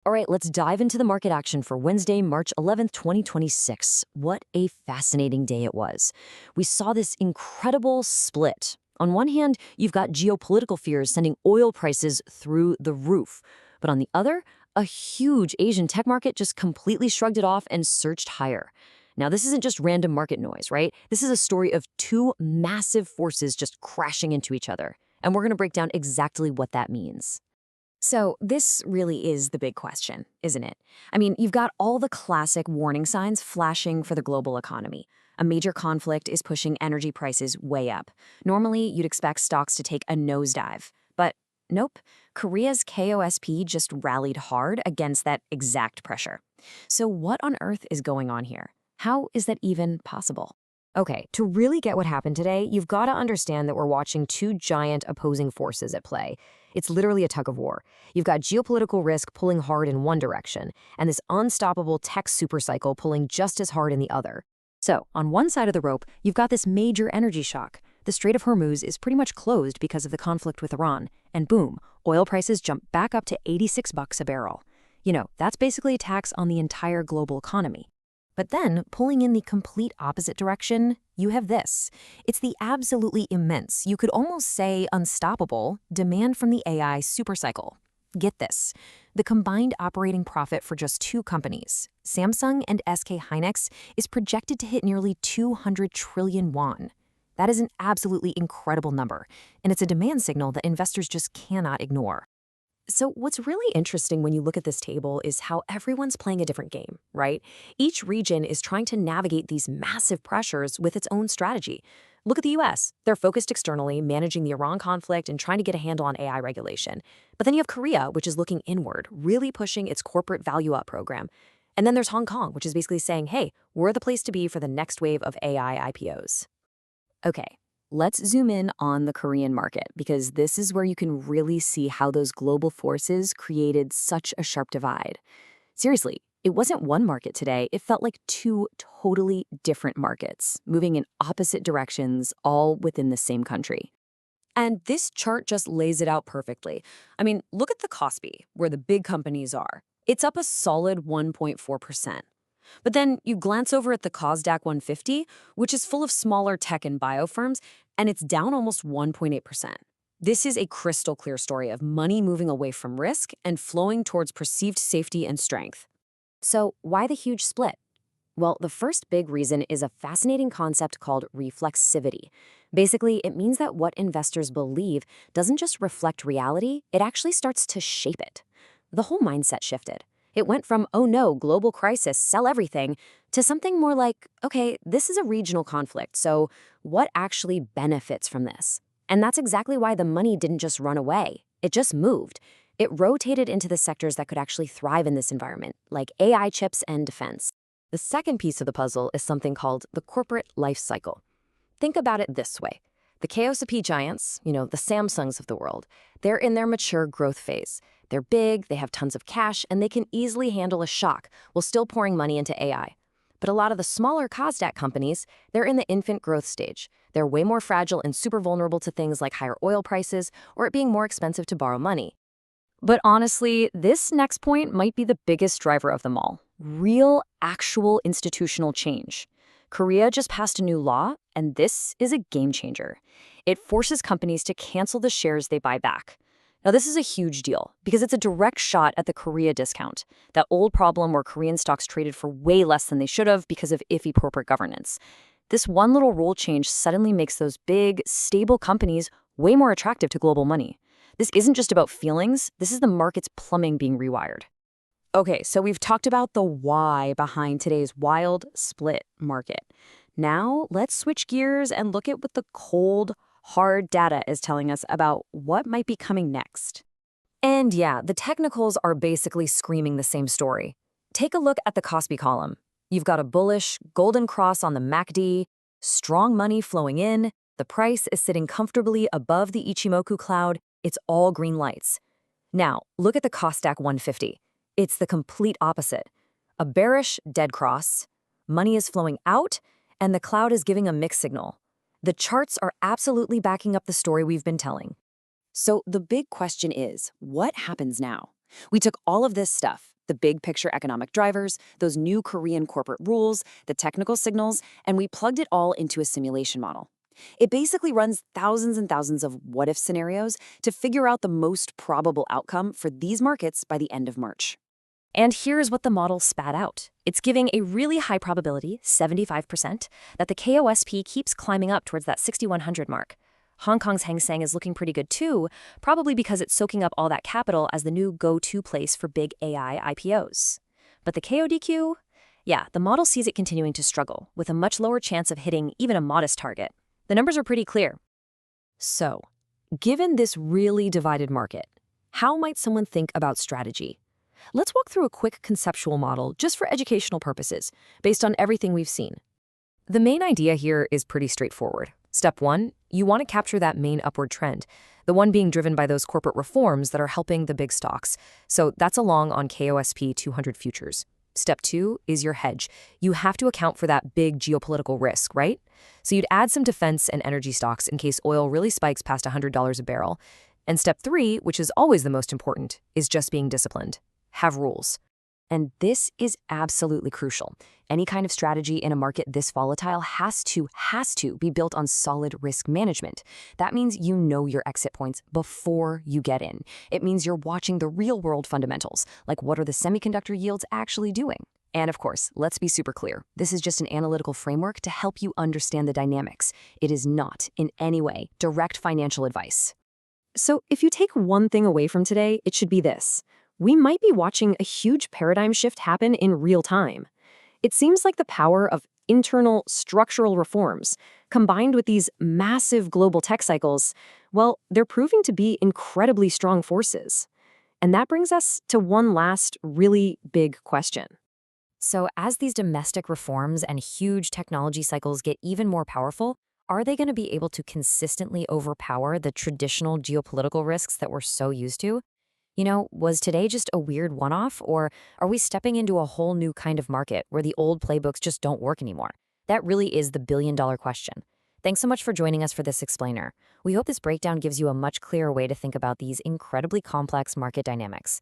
All right, let's dive into the market action for Wednesday, March 11th, 2026. What a fascinating day it was. We saw this incredible split. On one hand, you've got geopolitical fears sending oil prices through the roof. But on the other, a huge Asian tech market just completely shrugged it off and surged higher. Now, this isn't just random market noise, right? This is a story of two massive forces just crashing into each other. And we're going to break down exactly what that means. So, this really is the big question, isn't it? I mean, you've got all the classic warning signs flashing for the global economy. A major conflict is pushing energy prices way up. Normally, you'd expect stocks to take a nosedive. But nope, Korea's KOSP just rallied hard against that exact pressure. So, what on earth is going on here? How is that even possible? Okay, to really get what happened today, you've got to understand that we're watching two giant opposing forces at play. It's literally a tug of war. You've got geopolitical risk pulling hard in one direction, and this unstoppable tech supercycle pulling just as hard in the other. So, on one side of the rope, you've got this major energy shock. The Strait of Hormuz is pretty much closed because of the conflict with Iran, and boom, oil prices jump back up to $86 a barrel. That's basically a tax on the entire global economy. But then, pulling in the complete opposite direction, you have this. It's the absolutely immense, you could almost say unstoppable, demand from the AI supercycle. Get this. The combined operating profit for just two companies, Samsung and SK Hynix, is projected to hit nearly 200 trillion won. That is an absolutely incredible number, and it's a demand signal that investors just cannot ignore. So what's really interesting when you look at this table is how everyone's playing a different game, right? Each region is trying to navigate these massive pressures with its own strategy. Look at the US. They're focused externally, managing the Iran conflict and trying to get a handle on AI regulation. But then you have Korea, which is looking inward, really pushing its corporate value up program. And then there's Hong Kong, which is basically saying, hey, we're the place to be for the next wave of AI IPOs. Okay, let's zoom in on the Korean market because this is where you can really see how those global forces created such a sharp divide. Seriously, it wasn't one market today, it felt like two totally different markets, moving in opposite directions, all within the same country. And this chart just lays it out perfectly. I mean, look at the KOSPI, where the big companies are. It's up a solid 1.4%. But then you glance over at the KOSDAQ 150, which is full of smaller tech and bio firms, and it's down almost 1.8%. This is a crystal clear story of money moving away from risk and flowing towards perceived safety and strength. So why the huge split? Well, the first big reason is a fascinating concept called reflexivity. Basically, it means that what investors believe doesn't just reflect reality, it actually starts to shape it. The whole mindset shifted. It went from, oh no, global crisis, sell everything, to something more like, okay, this is a regional conflict, so what actually benefits from this? And that's exactly why the money didn't just run away. It just moved. It rotated into the sectors that could actually thrive in this environment, like AI chips and defense. The second piece of the puzzle is something called the corporate life cycle. Think about it this way. The KOSP giants, the Samsungs of the world, they're in their mature growth phase. They're big, they have tons of cash, and they can easily handle a shock while still pouring money into AI. But a lot of the smaller KOSDAQ companies, they're in the infant growth stage. They're way more fragile and super vulnerable to things like higher oil prices or it being more expensive to borrow money. But honestly, this next point might be the biggest driver of them all. Real, actual institutional change. Korea just passed a new law, and this is a game changer. It forces companies to cancel the shares they buy back. Now, this is a huge deal because it's a direct shot at the Korea discount, that old problem where Korean stocks traded for way less than they should have because of iffy corporate governance. This one little rule change suddenly makes those big, stable companies way more attractive to global money. This isn't just about feelings, this is the market's plumbing being rewired. Okay, so we've talked about the why behind today's wild split market. Now, let's switch gears and look at what the cold, hard data is telling us about what might be coming next. And yeah, the technicals are basically screaming the same story. Take a look at the KOSPI column. You've got a bullish golden cross on the MACD, strong money flowing in, the price is sitting comfortably above the Ichimoku cloud, it's all green lights. Now, look at the KOSDAQ 150. It's the complete opposite. A bearish dead cross, money is flowing out, and the cloud is giving a mixed signal. The charts are absolutely backing up the story we've been telling. So the big question is, what happens now? We took all of this stuff, the big picture economic drivers, those new Korean corporate rules, the technical signals, and we plugged it all into a simulation model. It basically runs thousands and thousands of what-if scenarios to figure out the most probable outcome for these markets by the end of March. And here's what the model spat out. It's giving a really high probability, 75%, that the KOSP keeps climbing up towards that 6,100 mark. Hong Kong's Hang Seng is looking pretty good too, probably because it's soaking up all that capital as the new go-to place for big AI IPOs. But the KODQ? Yeah, the model sees it continuing to struggle, with a much lower chance of hitting even a modest target. The numbers are pretty clear. So, given this really divided market, how might someone think about strategy? Let's walk through a quick conceptual model just for educational purposes, based on everything we've seen. The main idea here is pretty straightforward. Step 1, you want to capture that main upward trend, the one being driven by those corporate reforms that are helping the big stocks. So that's along on KOSP 200 futures. Step 2 is your hedge. You have to account for that big geopolitical risk, right? So you'd add some defense and energy stocks in case oil really spikes past $100 a barrel. And step 3, which is always the most important, is just being disciplined. Have rules. And this is absolutely crucial. Any kind of strategy in a market this volatile has to be built on solid risk management. That means you know your exit points before you get in. It means you're watching the real-world fundamentals, like what are the semiconductor yields actually doing? And of course, let's be super clear. This is just an analytical framework to help you understand the dynamics. It is not, in any way, direct financial advice. So if you take one thing away from today, it should be this. We might be watching a huge paradigm shift happen in real time. It seems like the power of internal structural reforms, combined with these massive global tech cycles, well, they're proving to be incredibly strong forces. And that brings us to one last really big question. So as these domestic reforms and huge technology cycles get even more powerful, are they going to be able to consistently overpower the traditional geopolitical risks that we're so used to? You know, was today just a weird one-off, or are we stepping into a whole new kind of market where the old playbooks just don't work anymore? That really is the billion-dollar question. Thanks so much for joining us for this explainer. We hope this breakdown gives you a much clearer way to think about these incredibly complex market dynamics.